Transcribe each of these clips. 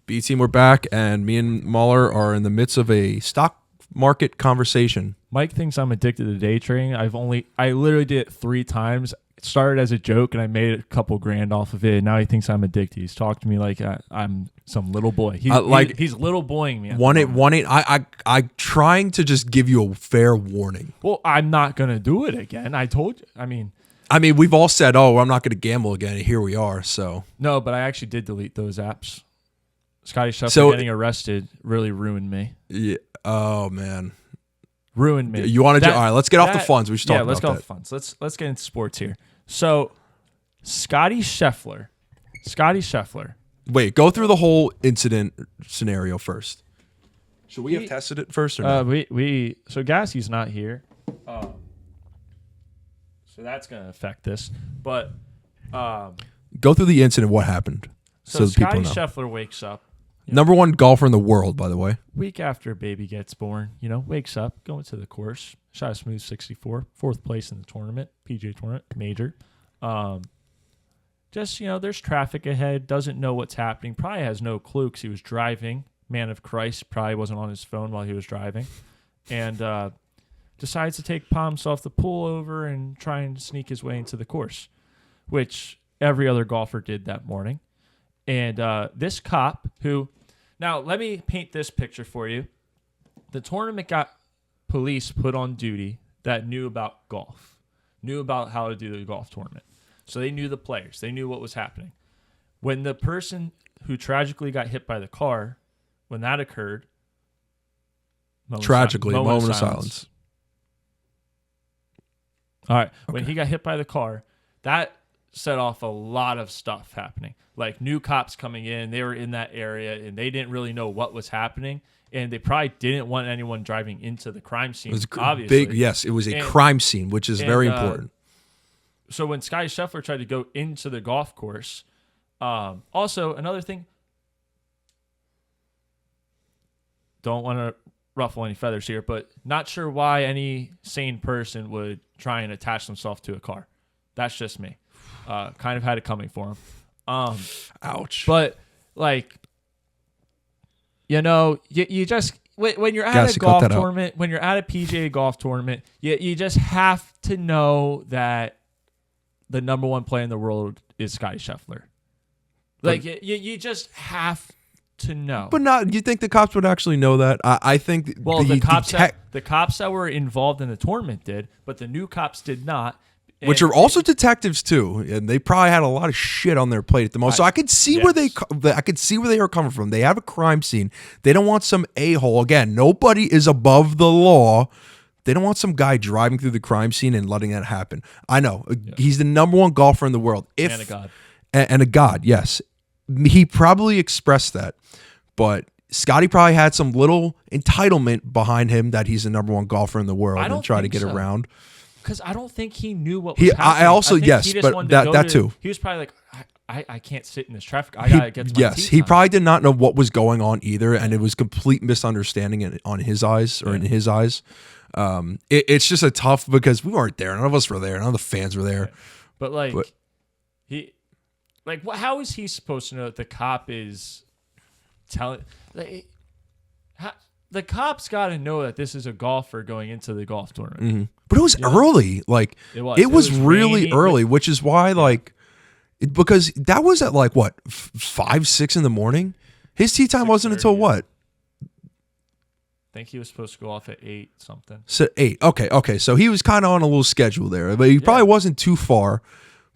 B team, we're back, and me and Mahler are in the midst of a stock market conversation. Mike thinks I'm addicted to day trading. I literally did it 3 times. It started as a joke, and I made a couple grand off of it. And now he thinks I'm addicted. He's talking to me like I'm some little boy. He's little boying me. 1-8. I'm trying to just give you a fair warning. Well, I'm not gonna do it again. I told you. I mean, we've all said, "Oh, I'm not going to gamble again." And here we are. So no, but I actually did delete those apps. Scottie Scheffler getting arrested really ruined me. Yeah. Oh man, ruined me. You want to? All right, let's get off the funds. We should talk about that. Let's get off the funds. Let's get into sports here. So, Scottie Scheffler. Wait, go through the whole incident scenario first. Should we have tested it first or no? So Gassie's not here. So that's gonna affect this. But go through the incident. What happened? So Scottie Scheffler wakes up. Number 1 golfer in the world, by the way. Week after a baby gets born, wakes up, going to the course, shot a smooth 64, 4th place in the tournament, PGA tournament, major. There's traffic ahead, doesn't know what's happening, probably has no clue because he was driving. Man of Christ, probably wasn't on his phone while he was driving. And decides to take palms off the pullover and try and sneak his way into the course, which every other golfer did that morning. And this cop who... Now, let me paint this picture for you. The tournament got police put on duty that knew about golf, knew about how to do the golf tournament. So they knew the players. They knew what was happening. When the person who tragically got hit by the car, when that occurred... moment of silence. All right. Okay. When he got hit by the car, that set off a lot of stuff happening. Like new cops coming in, they were in that area and they didn't really know what was happening, and they probably didn't want anyone driving into the crime scene. It was obviously it was a crime scene, which is very important. So when Scottie Scheffler tried to go into the golf course, also another thing, don't want to ruffle any feathers here, but not sure why any sane person would try and attach themselves to a car. That's just me. Kind of had it coming for him. Ouch. But you just when you're at a golf tournament, when you're at a PGA golf tournament, you just have to know that the number 1 player in the world is Scottie Scheffler. You just have to know. But not. You think the cops would actually know that? I think. Well, the cops that were involved in the tournament did, but the new cops did not. Which are also detectives too, and they probably had a lot of shit on their plate at the moment. So I could see where they are coming from. They have a crime scene. They don't want some a-hole. Again, nobody is above the law. They don't want some guy driving through the crime scene and letting that happen. I know he's the number 1 golfer in the world. And a god. And a god, yes. He probably expressed that, but Scottie probably had some little entitlement behind him that he's the number 1 golfer in the world and try to get around. Because I don't think he knew what was happening. I also, yes, but that too. He was probably like, I can't sit in this traffic. I got to get to my he probably did not know what was going on either, and it was complete misunderstanding on his eyes, or in his eyes. It's just a tough, because we weren't there. None of us were there. None of the fans were there. But how is he supposed to know that the cop is telling... The cops got to know that this is a golfer going into the golf tournament. Mm-hmm. But it was early. It was really early, which is why, because that was at 5, 6 in the morning. His tee time wasn't until what? I think he was supposed to go off at 8 something. So 8. Okay. So he was kind of on a little schedule there, but he probably wasn't too far.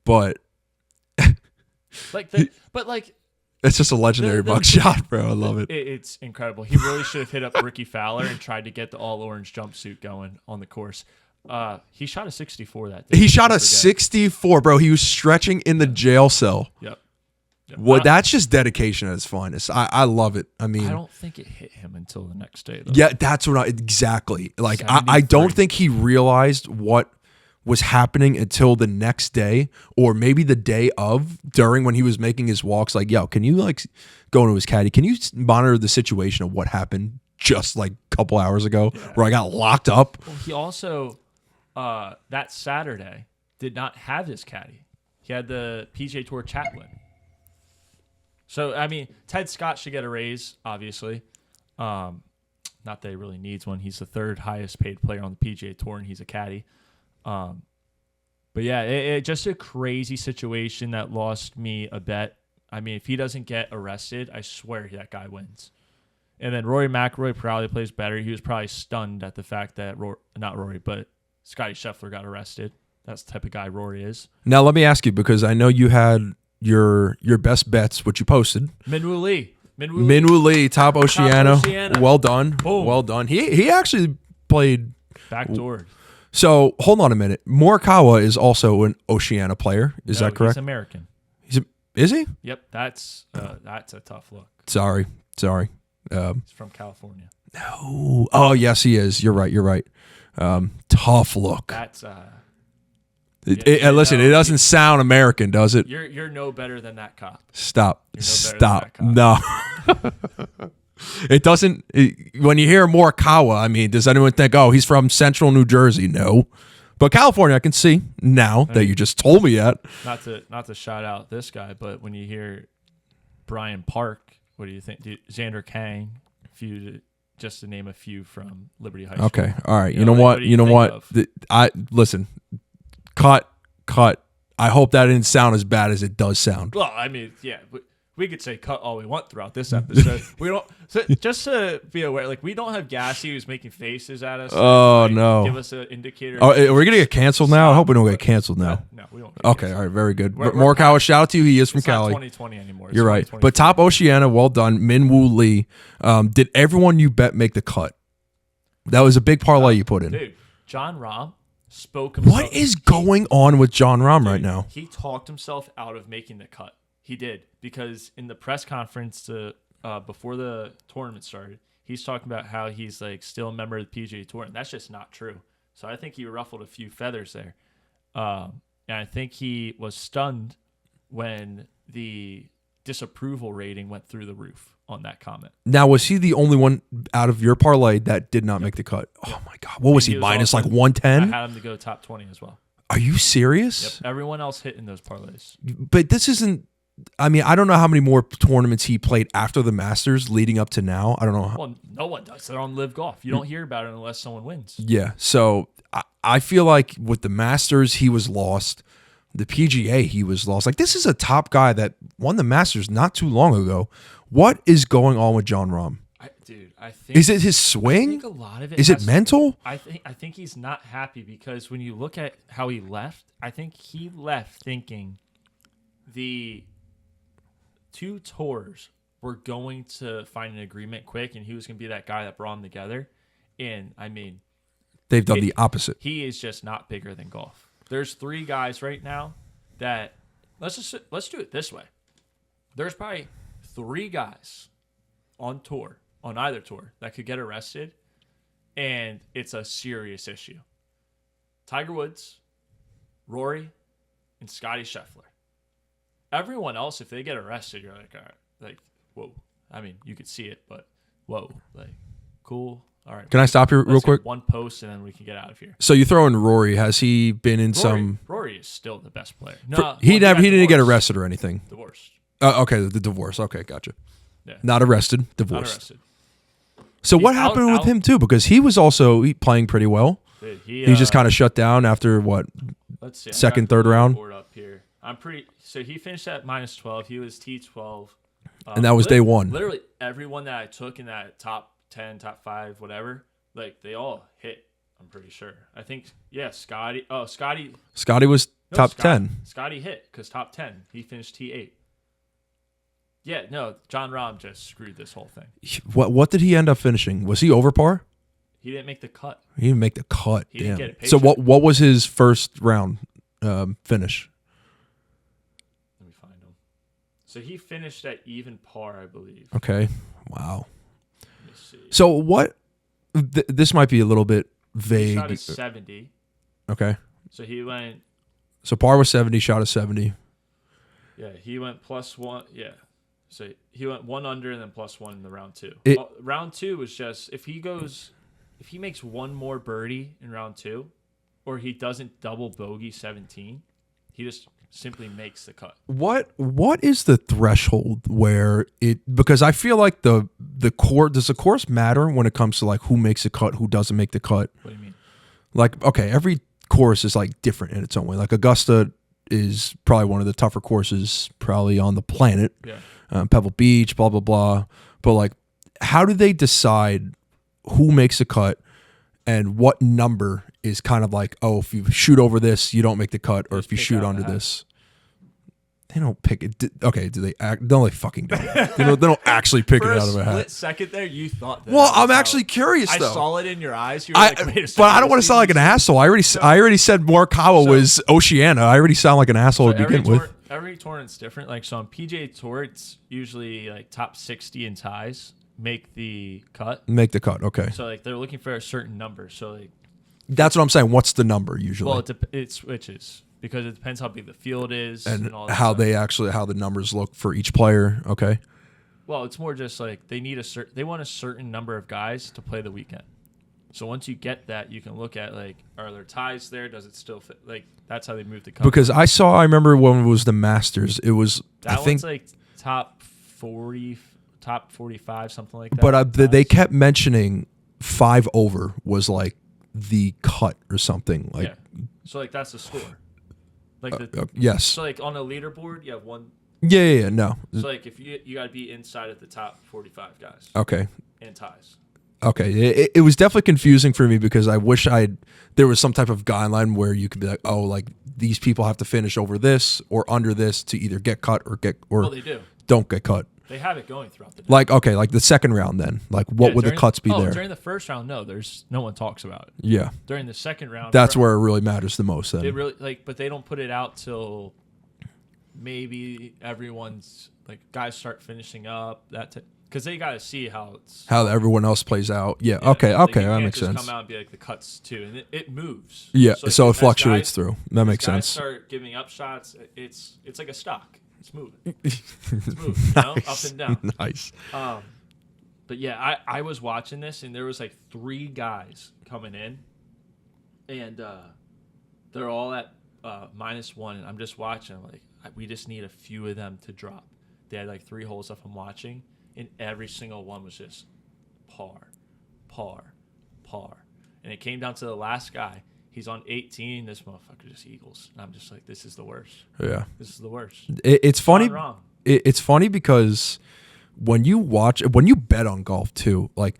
But it's just a legendary mugshot, bro. I love it. It's incredible. He really should have hit up Ricky Fowler and tried to get the all-orange jumpsuit going on the course. He shot a 64 that day. He shot a 64, bro. He was stretching in the jail cell. Yep. Well, that's just dedication at its finest. I love it. I mean, I don't think it hit him until the next day, though. Yeah, that's what exactly. I don't think he realized what was happening until the next day, or maybe the day of, during when he was making his walks. Yo, can you go into his caddy? Can you monitor the situation of what happened just a couple hours ago where I got locked up? Well, he also, that Saturday, did not have his caddy. He had the PGA Tour chaplain. So, I mean, Ted Scott should get a raise, obviously. Not that he really needs one. He's the third highest paid player on the PGA Tour, and he's a caddy. But yeah, it just a crazy situation that lost me a bet. I mean, if he doesn't get arrested, I swear that guy wins. And then Rory McIlroy probably plays better. He was probably stunned at the fact that not Rory, but Scottie Scheffler got arrested. That's the type of guy Rory is. Now let me ask you, because I know you had your best bets, which you posted. Minwoo Lee. Minwoo Lee, top Oceana. Well done. Boom. Well done. He actually played backdoor. So hold on a minute. Morikawa is also an Oceana player. Is that correct? He's American. Is he? Yep. That's a tough look. Sorry. He's from California. No. Oh yes, he is. You're right. Tough look. That's listen, it doesn't sound American, does it? You're no better than that cop. Stop. You're no better than that cop. No. It doesn't. When you hear Morikawa, I mean, does anyone think, oh, he's from Central New Jersey? No. But California, I can see now that you just told me that. Not to shout out this guy, but when you hear Brian Park, what do you think? Xander Kang, just to name a few from Liberty High School. Okay, all right. You know what? I listen. Cut. I hope that didn't sound as bad as it does sound. Well, I mean, yeah, we could say cut all we want throughout this episode. We don't. So just to be aware, like, we don't have Gassy who's making faces at us. Oh, like, no. Give us an indicator. Oh, are we gonna get canceled now? I hope we don't get canceled now. No, we don't. Okay, all right, very good. Morikawa, shout out to you. He is from Cali. Not 2020 anymore. You're right. But top Oceana, well done. Minwoo Lee. Did everyone you bet make the cut? That was a big parlay you put in. Dude, John Rahm spoke himself. What is going on with John Rahm right now? He talked himself out of making the cut. He did, because in the press conference before the tournament started, he's talking about how he's like still a member of the PGA Tour, and that's just not true. So I think he ruffled a few feathers there, and I think he was stunned when the disapproval rating went through the roof on that comment. Now, was he the only one out of your parlay that did not make the cut? Oh my God, what was he minus like 110? I had him to go top 20 as well. Are you serious? Yep. Everyone else hit in those parlays. But this isn't. I mean, I don't know how many more tournaments he played after the Masters leading up to now. I don't know. Well, no one does. They're on Live Golf. You don't hear about it unless someone wins. Yeah. So I feel like with the Masters, he was lost. The PGA, he was lost. Like, this is a top guy that won the Masters not too long ago. What is going on with John Rahm? I think. Is it his swing? I think a lot of it. Is it mental? I think he's not happy because when you look at how he left, I think he left thinking the two tours were going to find an agreement quick, and he was going to be that guy that brought them together. And I mean, they've done the opposite. He is just not bigger than golf. There's three guys right now that let's do it this way. There's probably three guys on either tour that could get arrested, and it's a serious issue. Tiger Woods, Rory, and Scottie Scheffler. Everyone else, if they get arrested, you're like, all right, like, whoa. I mean, you could see it, but whoa, like, cool. All right. Can I stop you real quick? One post, and then we can get out of here. So you throw in Rory. Has he been in some? Rory is still the best player. No, he didn't get arrested or anything. Divorced. Okay, the divorce. Okay, gotcha. Yeah. Not arrested, divorced. Not arrested. So what happened with him too? Because he was also playing pretty well. Dude, he just kind of shut down after what? Let's see. Second, third round. Up here. So he finished at minus 12. He was T12. And that was day one. Literally everyone that I took in that top 10, top 5, whatever, like, they all hit, I'm pretty sure. I think, yeah, Scotty was top 10. Scotty hit because top 10. He finished T8. Yeah, no, John Rahm just screwed this whole thing. What did he end up finishing? Was he over par? He didn't make the cut. He didn't make the cut. He didn't get it. So what was his first round finish? Let me find him. So he finished at even par, I believe. Okay. Wow. Let me see. So what? This might be a little bit vague. He shot a 70. Okay. So he went. So par was 70, shot a 70. Yeah, he went +1. Yeah. So he went 1 under and then +1 in the round 2. Round 2 was just if he makes one more birdie in round 2, or he doesn't double bogey 17, he just simply makes the cut. What is the threshold where because I feel like the course, does the course matter when it comes to like who makes the cut, who doesn't make the cut? What do you mean? Like, okay, every course is like different in its own way. Like Augusta is probably one of the tougher courses probably on the planet. Yeah. Pebble Beach, blah, blah, blah. But like, how do they decide who makes a cut and what number is kind of like, oh, if you shoot over this, you don't make the cut, or if you shoot under this. They don't pick it. Okay, do they act? No, they fucking don't. They don't actually pick it out of a hat. Split second there, you thought that. Well, I'm actually curious, though. I saw it in your eyes. You were like, wait a second. But I don't want to sound like an asshole. I already said Morikawa was Oceana. I already sound like an asshole to begin with. Every tournament's different. Like, so on PGA Tour, it's usually like top 60 in ties make the cut. Make the cut, okay. So, like, they're looking for a certain number. So, like, that's what I'm saying. What's the number usually? Well, it switches because it depends how big the field is and all that how stuff. how the numbers look for each player. Okay. Well, it's more just like they want a certain number of guys to play the weekend. So once you get that, you can look at like, are there ties there? Does it still fit? Like, that's how they move the cut. Because I remember when it was the Masters, it was that one's like top 40, top 45, something like that. But they kept mentioning 5 over was like the cut or something. Like, yeah. So like that's the score. Like yes. So like on a leaderboard, you have one. Yeah, no. So like if you got to be inside of the top 45 guys. Okay. And ties. Okay, it was definitely confusing for me because I wish there was some type of guideline where you could be like, oh, like these people have to finish over this or under this to either get cut or well, they do. Don't get cut. They have it going throughout the day. Like, okay, like the second round then. Like, what would the cuts be there? During the first round, no one talks about it. Yeah. During the second round, that's where it really matters the most. Then they really but they don't put it out till maybe everyone's like guys start finishing up because they got to see how everyone else plays out. Yeah. Okay. Like that makes sense. Come out and be like the cuts too, and it moves. Yeah. So it fluctuates through. That makes sense. Start giving up shots. It's like a stock. It's moving. It's moving. You know? Up and down. Nice. But yeah, I was watching this and there was like 3 guys coming in, and they're all at -1, and I'm just watching. I'm like, we just need a few of them to drop. They had like 3 holes up I'm watching, and every single one was just par, and it came down to the last guy. He's on 18. This motherfucker just eagles. And I'm just like, this is the worst. Yeah. This is the worst. It's funny. It's funny because when you bet on golf too, like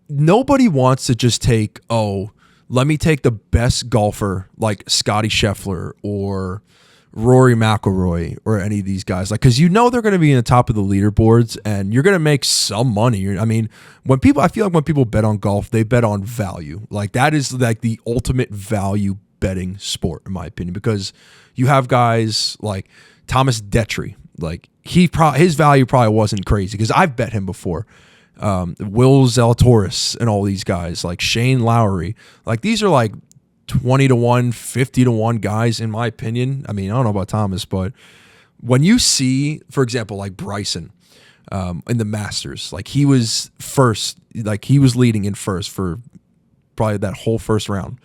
nobody wants to just take, let me take the best golfer like Scottie Scheffler or Rory McIlroy or any of these guys, like, because they're going to be in the top of the leaderboards and you're going to make some money. I mean, I feel like when people bet on golf, they bet on value. Like that is like the ultimate value betting sport, in my opinion, because you have guys like Thomas Detry, like his value probably wasn't crazy because I've bet him before. Will Zalatoris and all these guys, like Shane Lowry, like these are like 20-1, 50-1 guys, in my opinion. I mean, I don't know about Thomas, but when you see, for example, like Bryson in the Masters, like he was first, like he was leading in first for probably that whole first round.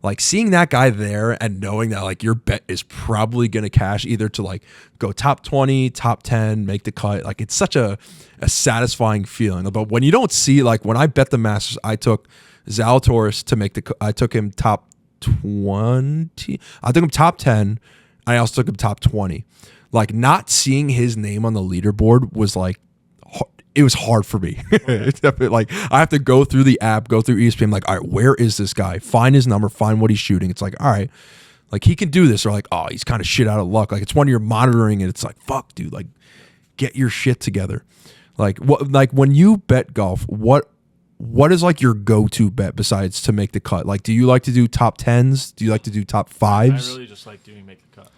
Like seeing that guy there and knowing that like your bet is probably going to cash either to like go top 20, top 10, make the cut. Like it's such a satisfying feeling. But when you don't see, like when I bet the Masters, I took Zalatoris to make I took him top 20. I took him top 10. I also took him top 20. Like not seeing his name on the leaderboard was like, it was hard for me. It's like I have to go through the app, go through ESPN. I'm like, all right, where is this guy? Find his number, find what he's shooting. It's like, all right, like he can do this. Or like, oh, he's kind of shit out of luck. Like it's when you're monitoring and it's like, fuck, dude, like get your shit together. Like what? Like when you bet golf, what is like your go-to bet besides to make the cut? Like, do you like to do top 10s? Do you like to do top 5s? I really just like doing make the cut.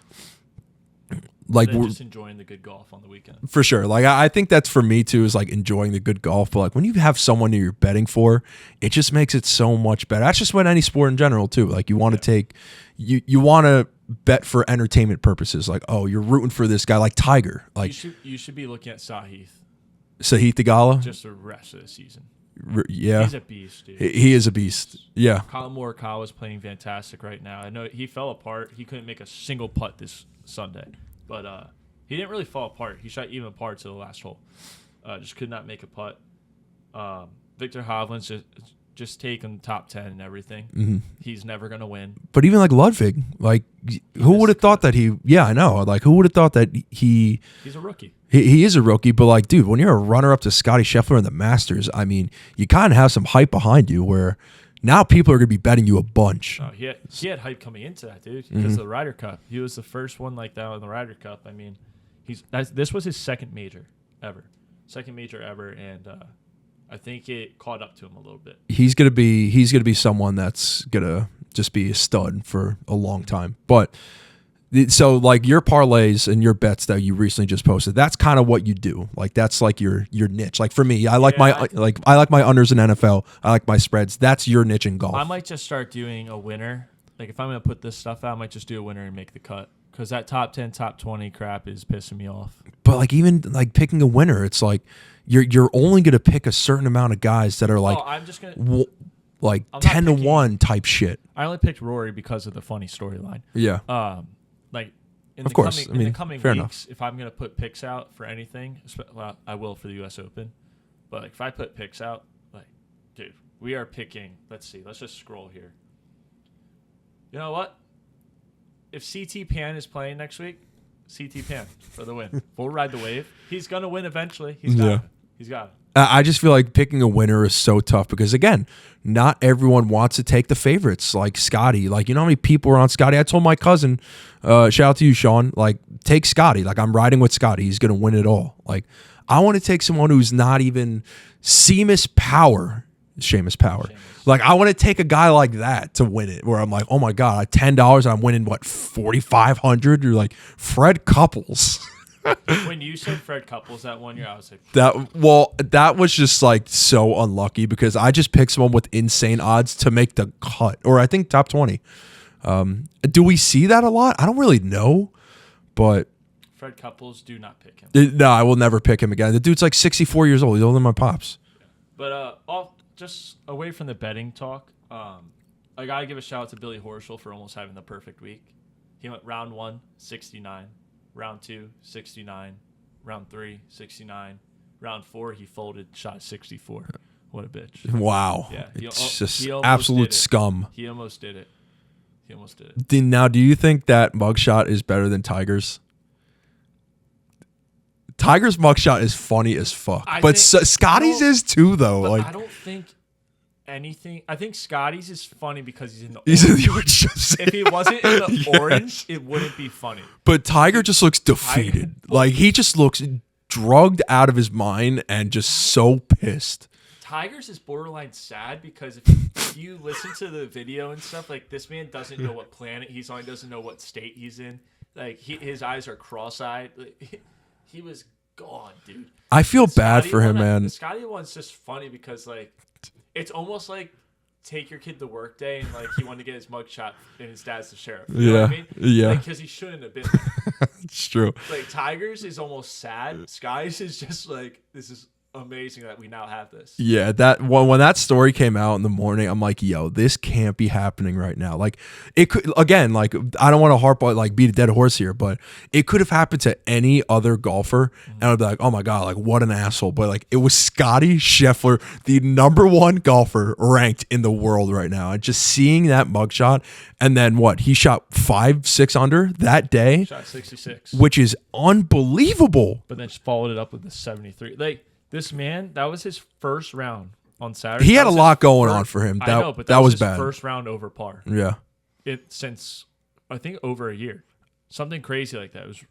Like we're just enjoying the good golf on the weekend. For sure. Like I think that's for me too, is like enjoying the good golf. But like when you have someone you're betting for, it just makes it so much better. That's just what any sport in general too. Like you want to take, you want to bet for entertainment purposes. Like, oh, you're rooting for this guy, like Tiger. Like you should be looking at Sahith Theegala just the rest of the season. Yeah. He's a beast, dude. He is a beast. Yeah. Colin Morikawa is playing fantastic right now. I know he fell apart. He couldn't make a single putt this Sunday. But he didn't really fall apart. He shot even par to the last hole. Just could not make a putt. Victor Hovland's just taken top 10 and everything. Mm-hmm. He's never going to win. But even like Ludwig, like who would have thought that he? Yeah, I know. Like who would have thought that he's a rookie. He is a rookie, but like, dude, when you're a runner-up to Scottie Scheffler in the Masters, I mean, you kind of have some hype behind you. Where now people are going to be betting you a bunch. Oh, he had hype coming into that, dude, because of the Ryder Cup. He was the first one like that in the Ryder Cup. I mean, this was his second major ever, and I think it caught up to him a little bit. He's gonna be someone that's gonna just be a stud for a long time. But so like your parlays and your bets that you recently just posted, that's kind of what you do. Like that's like your niche. Like for me, I like my unders in NFL. I like my spreads. That's your niche in golf. I might just start doing a winner. Like if I'm gonna put this stuff out, I might just do a winner and make the cut. Because that top 10, top 20 crap is pissing me off. But like even like picking a winner, it's like you're only going to pick a certain amount of guys that are like I'm just gonna like 10-1 type shit. I only picked Rory because of the funny storyline. Yeah. Like in of the course. coming, in the coming weeks, enough. if I'm going to put picks out for anything, well, I will for the U.S. Open. But like if I put picks out, like, dude, we are picking. Let's see. Let's just scroll here. You know what? If CT Pan is playing next week, CT Pan for the win. We'll ride the wave. He's going to win eventually. He's got it. He's got it. I just feel like picking a winner is so tough because, again, not everyone wants to take the favorites like Scottie. Like, you know how many people are on Scottie? I told my cousin, shout out to you, Sean, like, take Scottie. Like, I'm riding with Scottie. He's going to win it all. Like, I want to take someone who's not even Seamus Power. Seamus Power. Like, I want to take a guy like that to win it, where I'm like, oh my God, $10 and I'm winning, what, 4,500? You're like, Fred Couples. When you said Fred Couples that 1 year, I was like, that was just like so unlucky because I just picked someone with insane odds to make the cut, or I think top 20. Do we see that a lot? I don't really know, but Fred Couples, do not pick him. No, I will never pick him again. The dude's like 64 years old. He's older than my pops. But just away from the betting talk, I gotta give a shout out to Billy Horschel for almost having the perfect week. He went round 1, 69. Round 2, 69. Round 3, 69. Round 4, he folded, shot 64. What a bitch. Wow. Yeah. It's just absolute scum. He almost did it. Now, do you think that mugshot is better than Tiger's? Tiger's mugshot is funny as fuck. But Scottie's is too, though. Like, I don't think anything. I think Scottie's is funny because he's in the orange. If he wasn't in the orange, it wouldn't be funny. But Tiger just looks defeated. Like, he just looks drugged out of his mind and just so pissed. Tiger's is borderline sad because if you listen to the video and stuff, like, this man doesn't know what planet he's on. He doesn't know what state he's in. Like, his eyes are cross-eyed. Like, he was gone, dude. I feel bad for him, man. The Scottie one's just funny because, like, it's almost like take your kid to work day and, like, he wanted to get his mugshot and his dad's the sheriff. You know what I mean? Yeah. Because he shouldn't have been. It's true. Like, Tiger's is almost sad. Sky's is just like, this is amazing that we now have this. Yeah, that when that story came out in the morning, I'm like, yo, this can't be happening right now. Like, it could, again, like, I don't want to harp on, like, beat a dead horse here, but it could have happened to any other golfer, and I'd be like, oh my God, like, what an asshole. But like, it was Scottie Scheffler, the #1 golfer ranked in the world right now, and just seeing that mugshot, and then what, he shot 5-6 under that day, shot 66, which is unbelievable. But then just followed it up with the 73. Like, this man, that was his first round on Saturday. He had a lot going on for him. I know, but that was his bad. First round over par. Yeah. Since, I think, over a year. Something crazy like that. It was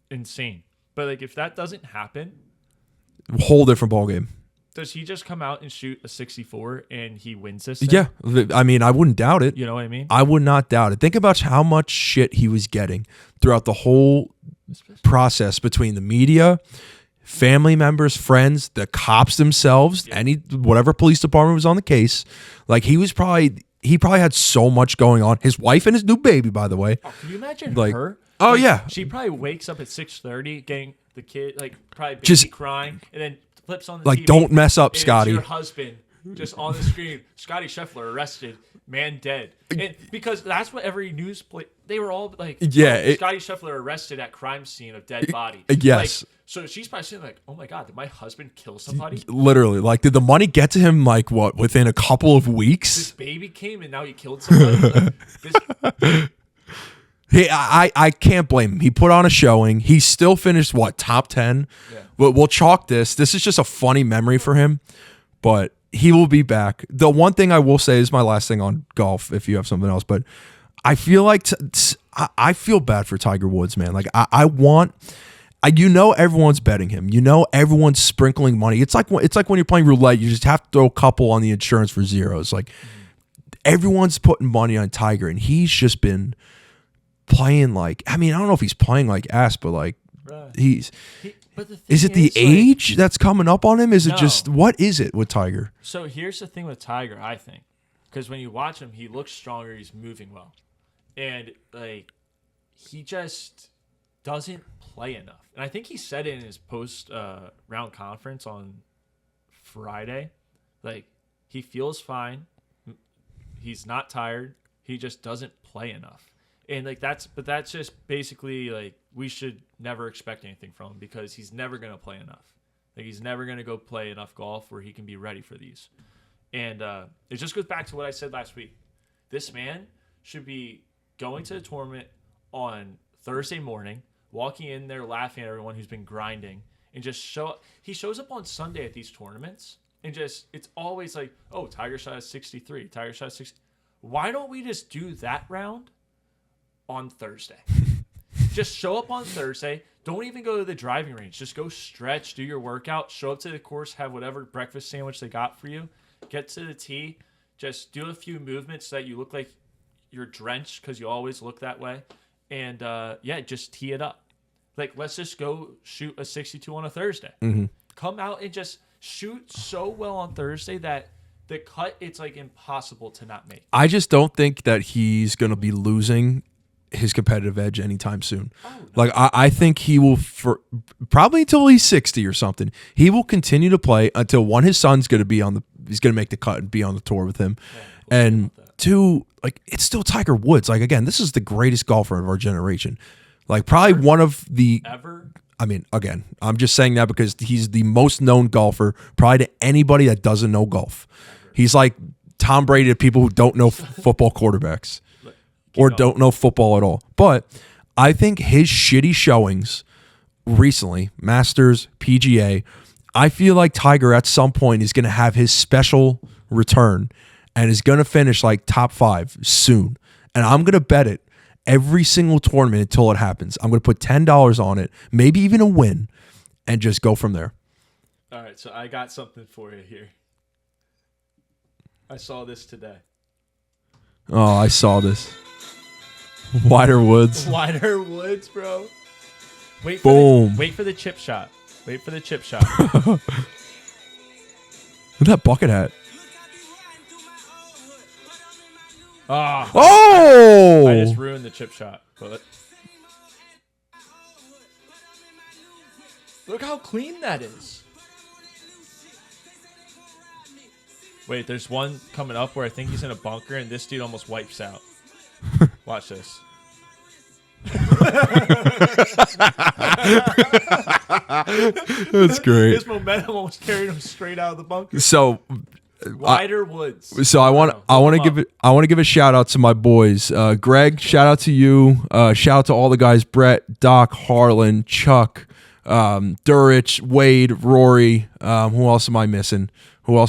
insane. But, like, if that doesn't happen, whole different ballgame. Does he just come out and shoot a 64 and he wins this thing? Yeah. I mean, I wouldn't doubt it. You know what I mean? I would not doubt it. Think about how much shit he was getting throughout the whole process between the media, family members, friends, the cops themselves, whatever police department was on the case. Like, he probably had so much going on. His wife and his new baby, by the way. Oh, can you imagine like, her? Oh, like, yeah. She probably wakes up at 6:30 getting the kid, like, probably baby crying, and then flips on the like, TV. don't mess up, Scottie. Your husband just on the screen, Scottie Scheffler arrested, man dead. And because that's what every news play, they were all like, Scottie Scheffler arrested at crime scene of dead body. Yes. Like, so she's probably saying like, oh my God, did my husband kill somebody? Literally, like, did the money get to him like what within a couple of weeks? This baby came and now he killed somebody. Hey, I can't blame him. He put on a showing. He still finished top 10. Yeah. But we'll chalk this. This is just a funny memory for him. But he will be back. The one thing I will say is my last thing on golf. If you have something else, but I feel like I feel bad for Tiger Woods, man. Like everyone's betting him. Everyone's sprinkling money. It's like when you're playing roulette. You just have to throw a couple on the insurance for zeros. Like everyone's putting money on Tiger, and he's just been playing like. I mean, I don't know if he's playing like ass, but like is it the age that's coming up on him? Is it just what is it with Tiger? So here's the thing with Tiger, I think, because when you watch him, he looks stronger. He's moving well, and like he just doesn't play enough. And I think he said it in his post round conference on Friday. Like, he feels fine. He's not tired. He just doesn't play enough. And like that's just basically like we should never expect anything from him because he's never going to play enough. Like, he's never going to go play enough golf where he can be ready for these. And it just goes back to what I said last week. This man should be going to the tournament on Thursday morning, walking in there laughing at everyone who's been grinding, and just he shows up on Sunday at these tournaments, and just it's always like, oh, Tiger shot at 63, Tiger shot at 60. Why don't we just do that round on Thursday? Just show up on Thursday. Don't even go to the driving range. Just go stretch, do your workout, show up to the course, have whatever breakfast sandwich they got for you, get to the tee, just do a few movements so that you look like you're drenched because you always look that way. And, just tee it up. Like, let's just go shoot a 62 on a Thursday. Mm-hmm. Come out and just shoot so well on Thursday that the cut, it's, like, impossible to not make. I just don't think that he's going to be losing his competitive edge anytime soon. Oh, no. Like, I think he will, probably until he's 60 or something, he will continue to play until, one, his son's going to he's going to make the cut and be on the tour with him. Yeah, and two, like, it's still Tiger Woods. Like, again, this is the greatest golfer of our generation. Like, probably one of the ever. I mean, again, I'm just saying that because he's the most known golfer probably to anybody that doesn't know golf. Ever. He's like Tom Brady to people who don't know football quarterbacks or don't know football at all. But I think his shitty showings recently, Masters, PGA, I feel like Tiger at some point is going to have his special return and is going to finish like top 5 soon. And I'm going to bet it every single tournament until it happens. I'm going to put $10 on it, maybe even a win, and just go from there. All right, so I got something for you here. I saw this today. Oh, I saw this. Wider Woods. Wider Woods, bro. Wait for the chip shot. Wait for the chip shot. Look at that bucket hat. Oh! I just ruined the chip shot. But look how clean that is. Wait, there's one coming up where I think he's in a bunker and this dude almost wipes out. Watch this. That's great. His momentum almost carried him straight out of the bunker. So Wider Woods. So I want to give a shout out to my boys. Greg, shout out to you. Shout out to all the guys: Brett, Doc, Harlan, Chuck, Durrich, Wade, Rory. Who else am I missing? Rory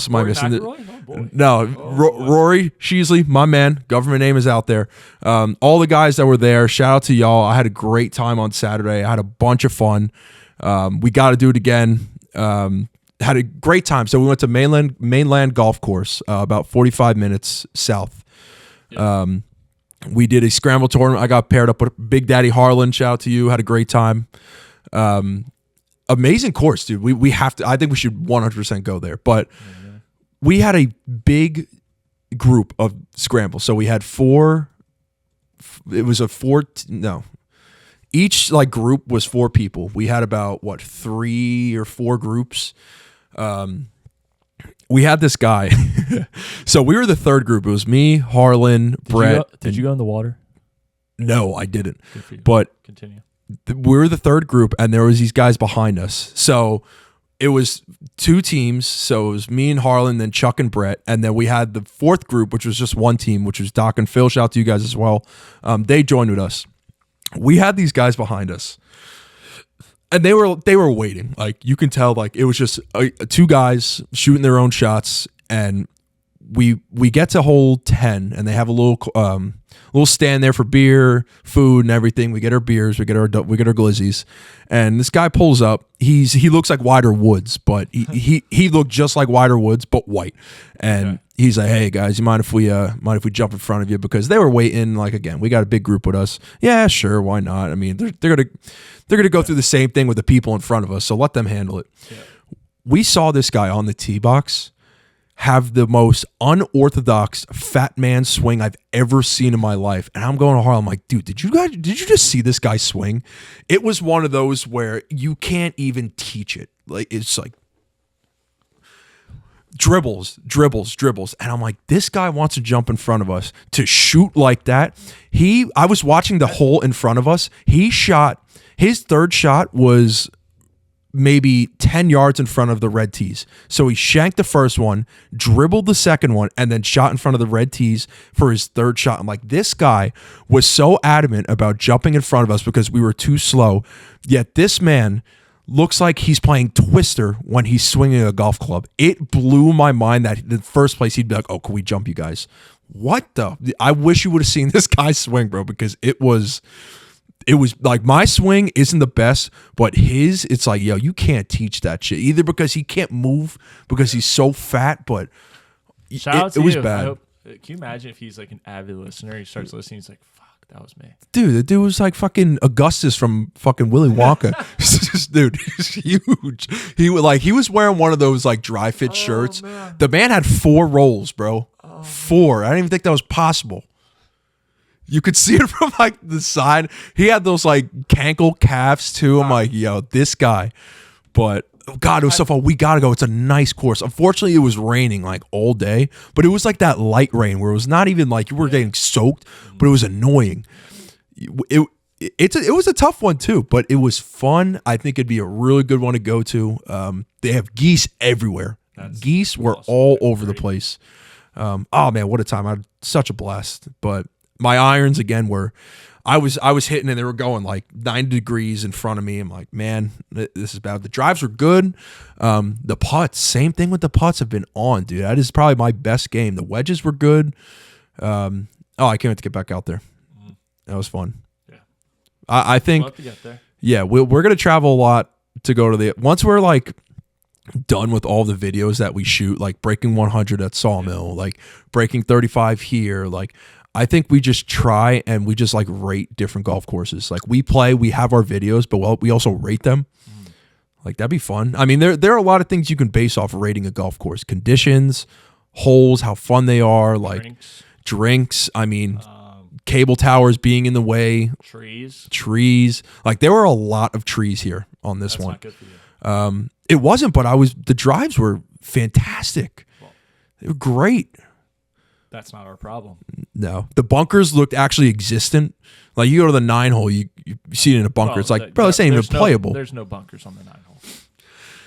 Sheasley, my man. Government name is out there. All the guys that were there. Shout out to y'all. I had a great time on Saturday. I had a bunch of fun. We got to do it again. Had a great time. So we went to mainland golf course, about 45 minutes south. Yep. We did a scramble tournament. I got paired up with Big Daddy Harlan. Shout out to you. Had a great time. Amazing course, dude. We have to. I think we should 100% go there. But we had a big group of scrambles. So we had 4. It was a 4. No. Each like group was 4 people. We had about 3 or 4 groups. we had this guy. So we were the third group. It was me, Harlan, Brett. Did you go in the water? No, I didn't. Good for you. But continue. We were the third group, and there was these guys behind us. So it was two teams. So it was me and Harlan, then Chuck and Brett, and then we had the fourth group, which was just one team, which was Doc and Phil. Shout out to you guys as well. They joined with us. We had these guys behind us, and they were waiting. Like, you can tell, like, it was just two guys shooting their own shots, and we get to hole 10, and they have a little stand there for beer, food, and everything. We get our beers, we get our glizzies, and this guy pulls up. He looks like Wider Woods, but he looked just like Wider Woods, but white. And he's like, "Hey guys, you mind if we jump in front of you?" Because they were waiting. Like, again, we got a big group with us. Yeah, sure, why not? I mean, they're gonna go through the same thing with the people in front of us, so let them handle it. Yeah. We saw this guy on the tee box have the most unorthodox fat man swing I've ever seen in my life. And I'm going to Harlem, I'm like, dude, did you just see this guy swing? It was one of those where you can't even teach it. Like, it's like dribbles. And I'm like, this guy wants to jump in front of us to shoot like that. I was watching the hole in front of us. His third shot was maybe 10 yards in front of the red tees. So he shanked the first one, dribbled the second one, and then shot in front of the red tees for his third shot. I'm like, this guy was so adamant about jumping in front of us because we were too slow. Yet this man looks like he's playing Twister when he's swinging a golf club. It blew my mind that in the first place he'd be like, "Oh, can we jump you guys?" I wish you would have seen this guy swing, bro, because it was like, my swing isn't the best, but it's like, yo, you can't teach that shit. Either because he can't move because he's so fat, but it was bad. Can you imagine if he's like an avid listener? He starts listening, he's like, fuck, that was me. Dude, the dude was like fucking Augustus from fucking Willy Wonka. Dude, he's huge. He was wearing one of those like dry fit shirts. Man. The man had 4 rolls, bro. 4. I didn't even think that was possible. You could see it from like the side. He had those like cankle calves too. I'm like, yo, this guy. But God, it was so fun. We gotta go. It's a nice course. Unfortunately, it was raining like all day, but it was like that light rain where it was not even like you were getting soaked, but it was annoying. It was a tough one too, but it was fun. I think it'd be a really good one to go to. They have geese everywhere. Geese were all over the place. Oh man, what a time! I had such a blast. But my irons again I was hitting and they were going like 90 degrees in front of me. I'm like, man, this is bad. The drives were good. The putts, same thing with the putts, have been on, dude. That is probably my best game. The wedges were good. I can't wait to get back out there. That was fun. Yeah, I think. We'll have to get there. Yeah, we're gonna travel a lot to go to once we're like done with all the videos that we shoot, like breaking 100 at Sawmill, like breaking 35 here, like. I think we just try and we just like rate different golf courses. Like we have our videos, but we also rate them. Like that'd be fun. I mean, there are a lot of things you can base off of rating a golf course: conditions, holes, how fun they are, like drinks. I mean, cable towers being in the way, trees. Like there were a lot of trees here on this one. Not good for you. It wasn't, but the drives were fantastic. They were great. That's not our problem. No. The bunkers looked actually existent. Like you go to the 9 hole, you see it in a bunker. It's like, bro, this ain't even playable. There's no bunkers on the 9 hole.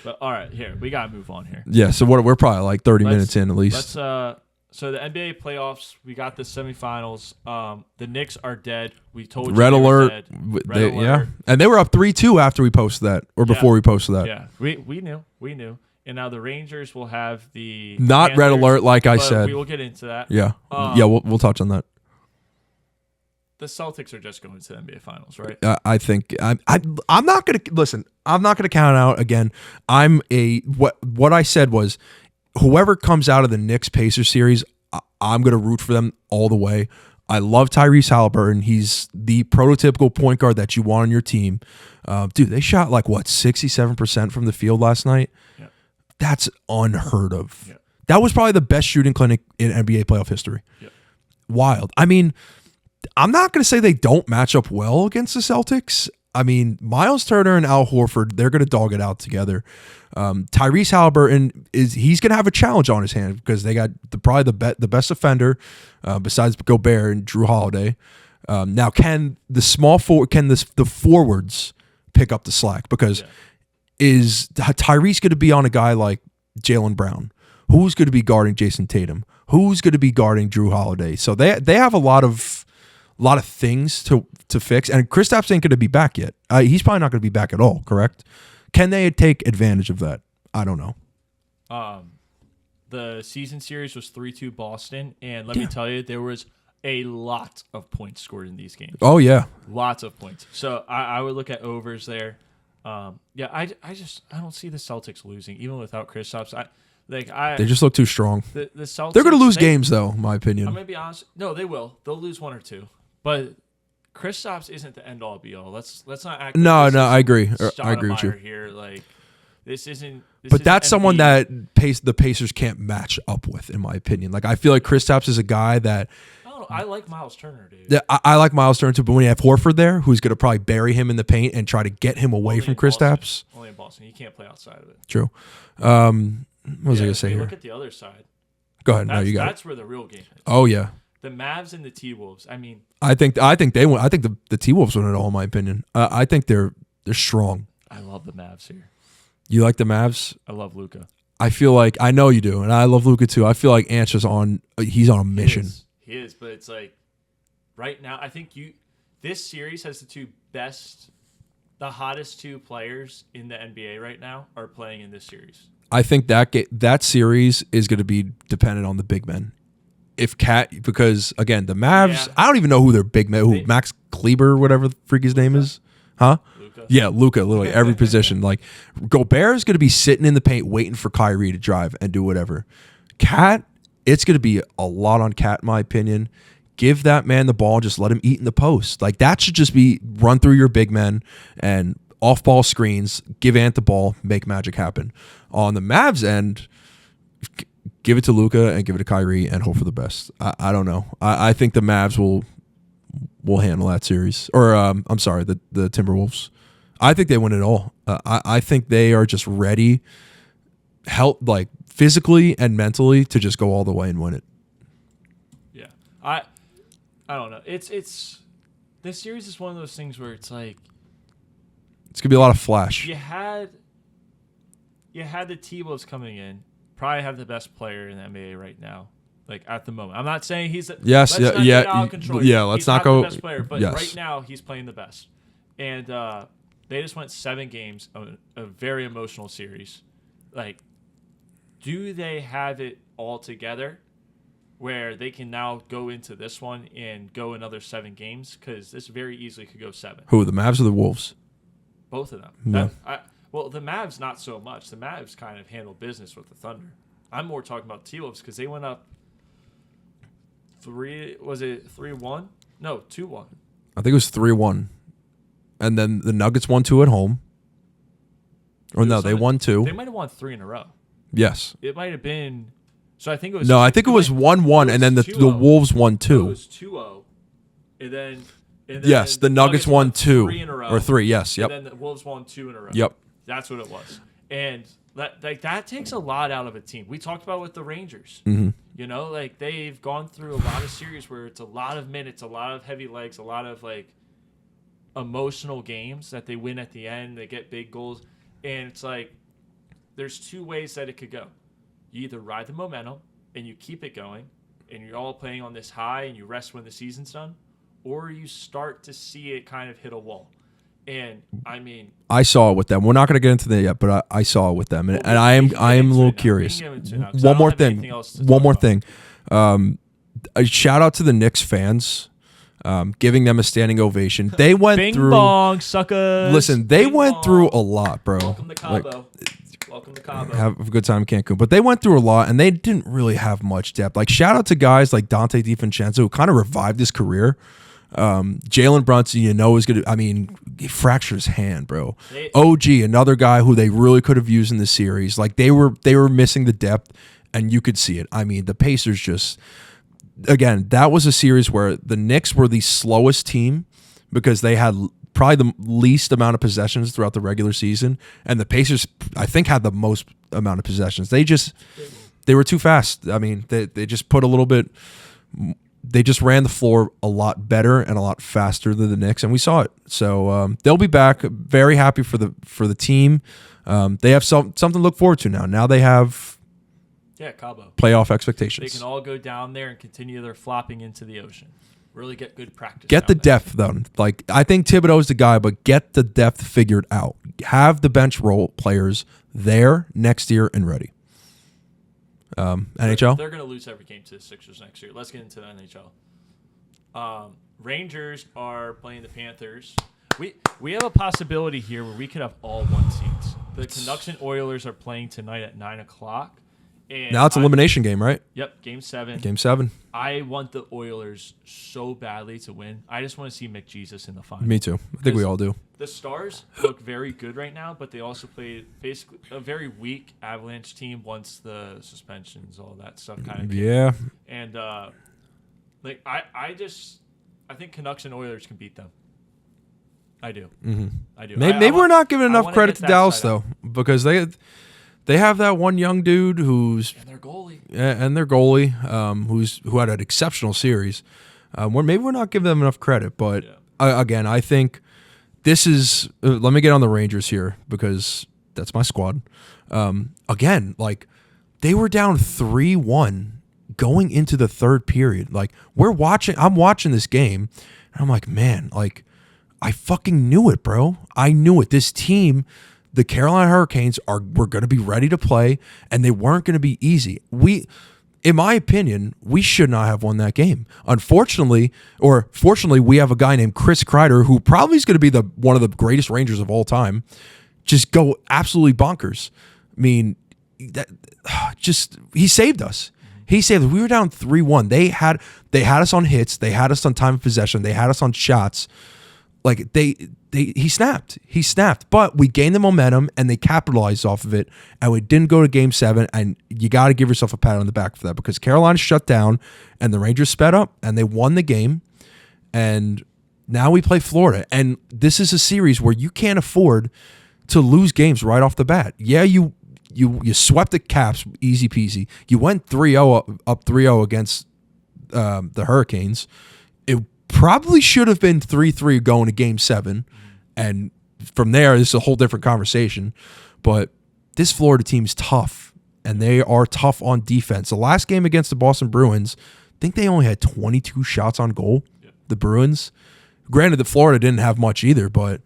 But all right, here, we got to move on here. Yeah, so we're probably like 30 minutes in at least. So the NBA playoffs, we got the semifinals. The Knicks are dead. We told you Red alert. Red alert. Yeah. And they were up 3-2 after we posted that, or before we posted that. Yeah, we knew. And now the Rangers will have the not Panthers, red alert, like I said. We will get into that. Yeah, we'll touch on that. The Celtics are just going to the NBA Finals, right? I think I'm not gonna listen. I'm not gonna count out again. What I said was, whoever comes out of the Knicks Pacers series, I'm gonna root for them all the way. I love Tyrese Halliburton. He's the prototypical point guard that you want on your team. Dude, they shot like 67% from the field last night. Yeah. That's unheard of. Yeah. That was probably the best shooting clinic in NBA playoff history. Yeah. Wild. I mean, I'm not going to say they don't match up well against the Celtics. I mean, Miles Turner and Al Horford, they're going to dog it out together. Tyrese Halliburton he's going to have a challenge on his hand because they got probably the best offender besides Gobert and Drew Holiday. Now, can the forwards pick up the slack? Because is Tyrese going to be on a guy like Jaylen Brown? Who's going to be guarding Jason Tatum? Who's going to be guarding Drew Holiday? So they have a lot of things to fix, and Kristaps ain't going to be back yet. He's probably not going to be back at all, correct? Can they take advantage of that? I don't know. The season series was 3-2 Boston, and let me tell you, there was a lot of points scored in these games. Oh, yeah. Lots of points. So I would look at overs there. I don't see the Celtics losing, even without Kristaps. They just look too strong. The Celtics, they're going to lose games, though, in my opinion. I'm going to be honest. No, they will. They'll lose one or two. But Kristaps isn't the end all be all. Let's not act. No, I agree. I agree with you. Here, like this isn't. But that's someone that the Pacers can't match up with, in my opinion. Like I feel like Kristaps is a guy that. I like Miles Turner, dude. Yeah, I like Miles Turner too. But when you have Horford there, who's going to probably bury him in the paint and try to get him away from Kristaps. Only in Boston, you can't play outside of it. True. What was I going to say here? Look at the other side. Go ahead. No, you got it. That's where the real game is. Oh yeah. The Mavs and the T-Wolves. I mean, I think they win. I think the T-Wolves win it all, in my opinion. I think they're strong. I love the Mavs here. You like the Mavs? I love Luka. I feel like I know you do, and I love Luka too. I feel like Ant's just he's on a mission. He is, but it's like right now. I think this series has the hottest two players in the NBA right now are playing in this series. I think that series is going to be dependent on the big men. Because again, the Mavs, I don't even know who their big man, Max Kleber, whatever the freak his name is, huh? Luka. Yeah, Luka, literally every position. Like Gobert is going to be sitting in the paint waiting for Kyrie to drive and do whatever. Cat, it's going to be a lot on Cat, in my opinion. Give that man the ball, just let him eat in the post. Like that should just be run through your big men and off ball screens. Give Ant the ball, make magic happen. On the Mavs end. Give it to Luka and give it to Kyrie and hope for the best. I don't know. I think the Mavs will handle that series. Or I'm sorry, the Timberwolves. I think they win it all. I think they are just ready, like physically and mentally, to just go all the way and win it. Yeah, I don't know. It's this series is one of those things where it's like it's gonna be a lot of flash. You had the T-Wolves coming in. Probably have the best player in the NBA right now, like at the moment. I'm not saying he's out of control. Yeah, let's not go. The best player, but right now he's playing the best, and they just went 7 games of a very emotional series. Like, do they have it all together, where they can now go into this one and go another 7 games? Because this very easily could go 7. Who, the Mavs or the Wolves? Both of them. No. Well, the Mavs, not so much. The Mavs kind of handled business with the Thunder. I'm more talking about T-Wolves because they went up 3-1? No, 2-1. I think it was 3-1. And then the Nuggets won 2 at home. Or no, they won 2. They might have won 3 in a row. Yes. It might have been. So I think it was. No, I think it was 1-1, and then the Wolves won 2. It was 2-0. And then yes, the Nuggets won 2. 3 in a row. Or 3, yes. Yep. And then the Wolves won 2 in a row. Yep. That's what it was. And that takes a lot out of a team. We talked about with the Rangers. Mm-hmm. You know, like they've gone through a lot of series where it's a lot of minutes, a lot of heavy legs, a lot of like emotional games that they win at the end. They get big goals. And it's like there's 2 ways that it could go. You either ride the momentum and you keep it going and you're all playing on this high and you rest when the season's done, or you start to see it kind of hit a wall. And I mean, I saw it with them. We're not going to get into that yet, but I saw it with them, and I am a little curious. One more thing. A shout out to the Knicks fans, giving them a standing ovation. They went Bing through. Bong, suckers. Listen, they went through a lot, bro. Welcome to Cabo. Welcome to Cabo. Have a good time in Cancun. But they went through a lot, and they didn't really have much depth. Like, shout out to guys like Dante DiVincenzo, who kind of revived his career. Jalen Brunson, is going to, he fractured his hand, bro. OG, another guy who they really could have used in the series. Like, they were missing the depth, and you could see it. I mean, the Pacers just, again, that was a series where the Knicks were the slowest team because they had probably the least amount of possessions throughout the regular season, and the Pacers, I think, had the most amount of possessions. They were too fast. I mean, they just put a little bit. They just ran the floor a lot better and a lot faster than the Knicks, and we saw it. So they'll be back. Very happy for the team. They have something to look forward to now. Now they have Cabo playoff expectations. They can all go down there and continue their flopping into the ocean. Really get good practice. Get the depth though. Like I think Thibodeau's the guy, but get the depth figured out. Have the bench role players there next year and ready. NHL? They're going to lose every game to the Sixers next year. Let's get into the NHL. Rangers are playing the Panthers. We have a possibility here where we could have all 1 seeds. The Canucks and Oilers are playing tonight at 9 o'clock. And now it's an elimination game, right? Yep, Game 7. Game 7. I want the Oilers so badly to win. I just want to see McJesus in the final. Me too. I think we all do. The Stars look very good right now, but they also played basically a very weak Avalanche team once the suspensions, all that stuff kind of came. Yeah. And I think Canucks and Oilers can beat them. I do. Mm-hmm. I do. Maybe we're not giving enough credit to Dallas though, because they have that one young dude who's and their goalie, who had an exceptional series. Maybe we're not giving them enough credit, but again, I think this is. Let me get on the Rangers here because that's my squad. Again, like they were down 3-1 going into the third period. Like I'm watching this game, and I'm like, man, like I fucking knew it, bro. I knew it. This team. The Carolina Hurricanes were going to be ready to play, and they weren't going to be easy. In my opinion, we should not have won that game. Unfortunately, or fortunately, we have a guy named Chris Kreider who probably is going to be one of the greatest Rangers of all time. Just go absolutely bonkers. I mean, he saved us. He saved us. We were down 3-1. They had us on hits. They had us on time of possession. They had us on shots. Like he snapped, but we gained the momentum and they capitalized off of it, and we didn't go to Game 7. And you got to give yourself a pat on the back for that because Carolina shut down and the Rangers sped up and they won the game. And now we play Florida, and this is a series where you can't afford to lose games right off the bat. Yeah, you swept the Caps easy peasy. You went 3-0 up 3-0 against the Hurricanes. It probably should have been 3-3 going to Game 7, and from there, this is a whole different conversation. But this Florida team is tough, and they are tough on defense. The last game against the Boston Bruins, I think they only had 22 shots on goal, the Bruins. Granted, that Florida didn't have much either, but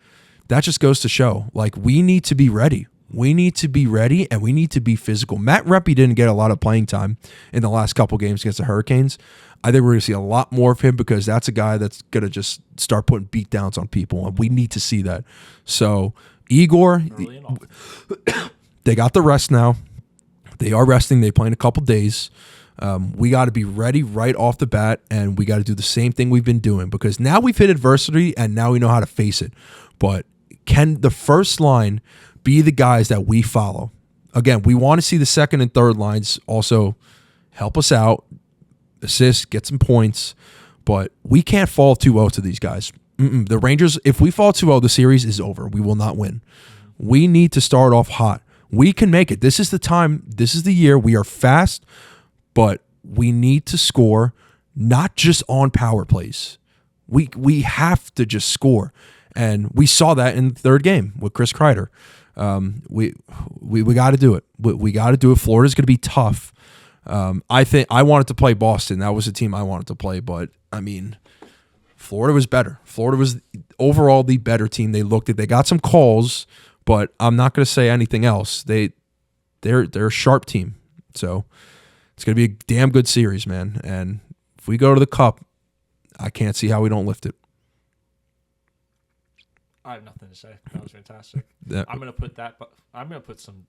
that just goes to show, like, we need to be ready. We need to be ready, and we need to be physical. Matt Reppy didn't get a lot of playing time in the last couple games against the Hurricanes. I think we're going to see a lot more of him because that's a guy that's going to just start putting beatdowns on people, and we need to see that. So, Igor, they got the rest now. They are resting. They play in a couple days. We got to be ready right off the bat, and we got to do the same thing we've been doing because now we've hit adversity, and now we know how to face it. But can the first line be the guys that we follow? Again, we want to see the second and third lines also help us out, assist, get some points, but we can't fall 2-0 to these guys. The Rangers, if we fall 2-0, the series is over. We will not win. We need to start off hot. We can make it. This is the time. This is the year. We are fast, but we need to score, not just on power plays. We have to just score, and we saw that in the third game with Chris Kreider. We got to do it. We got to do it. Florida's going to be tough. I think I wanted to play Boston. That was the team I wanted to play, but I mean, Florida was better. Florida was overall the better team. They got some calls, but I'm not going to say anything else. They're a sharp team. So it's going to be a damn good series, man. And if we go to the Cup, I can't see how we don't lift it. I have nothing to say. That was fantastic. Yeah. I'm gonna put some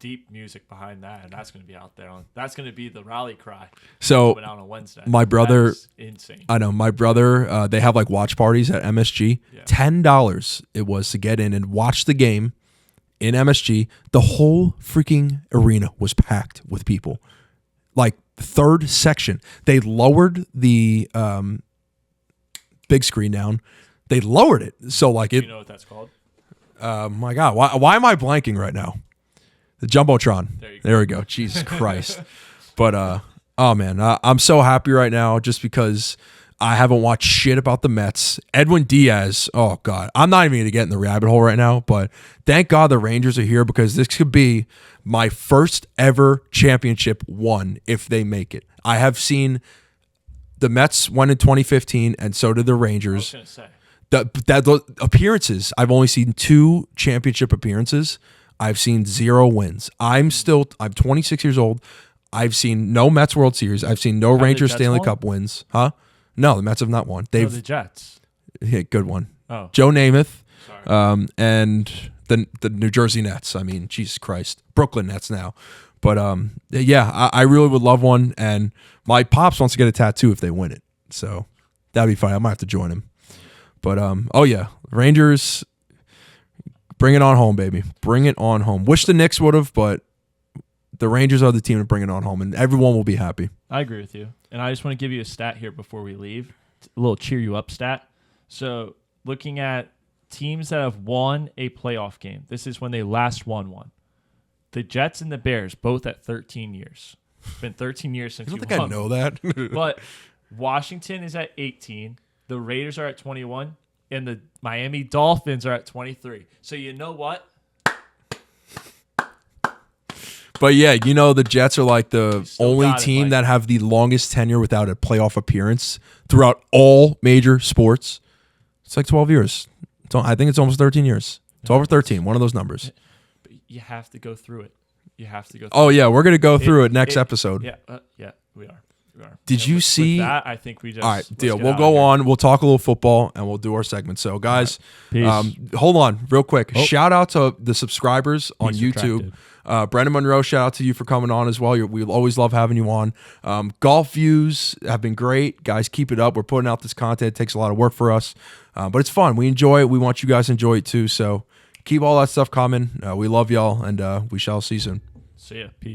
deep music behind that, and that's gonna be out there. That's gonna be the rally cry. So coming out on Wednesday. My brother, insane. I know my brother. They have like watch parties at MSG. Yeah. $10 it was to get in and watch the game in MSG. The whole freaking arena was packed with people. Like third section, they lowered the big screen down. They lowered it. So like Do you know what that's called? My God, why am I blanking right now? The Jumbotron. There we go. Jesus Christ. But oh man, I'm so happy right now just because I haven't watched shit about the Mets. Edwin Diaz. Oh God, I'm not even gonna get in the rabbit hole right now. But thank God the Rangers are here because this could be my first ever championship won if they make it. I have seen the Mets won in 2015, and so did the Rangers. I was gonna say. The appearances, I've only seen 2 championship appearances. I've seen 0 wins. I'm 26 years old. I've seen no Mets World Series. I've seen no Rangers Stanley Cup wins. Huh? No, the Mets have not won. The Jets. Yeah, good one. Oh. Joe Namath. Sorry. And the New Jersey Nets. I mean, Jesus Christ. Brooklyn Nets now. But yeah, I really would love one. And my pops wants to get a tattoo if they win it. So that'd be fine. I might have to join him. But oh yeah, Rangers, bring it on home, baby. Bring it on home. Wish the Knicks would have, but the Rangers are the team to bring it on home, and everyone will be happy. I agree with you. And I just want to give you a stat here before we leave, a little cheer you up stat. So looking at teams that have won a playoff game, this is when they last won one. The Jets and the Bears, both at 13 years. It's been 13 years since I you don't think won. I know that. But Washington is at 18. The Raiders are at 21, and the Miami Dolphins are at 23. So you know what? But yeah, you know the Jets are like the only got it, team Mike. that have the longest tenure without a playoff appearance throughout all major sports. It's like 12 years. I think it's almost 13 years. It's over 13, one of those numbers. But you have to go through it. You have to go through Oh yeah, we're going to go through it next episode. Yeah, we are. Did you see? With that, I think we just. All right, deal. We'll go on. We'll talk a little football, and we'll do our segment. So, guys, Peace. hold on real quick. Oh. Shout out to the subscribers on Peace YouTube. Brendan Monroe, shout out to you for coming on as well. We always love having you on. Golf views have been great. Guys, keep it up. We're putting out this content. It takes a lot of work for us, but it's fun. We enjoy it. We want you guys to enjoy it too. So keep all that stuff coming. We love y'all, and we shall see you soon. See ya. Peace.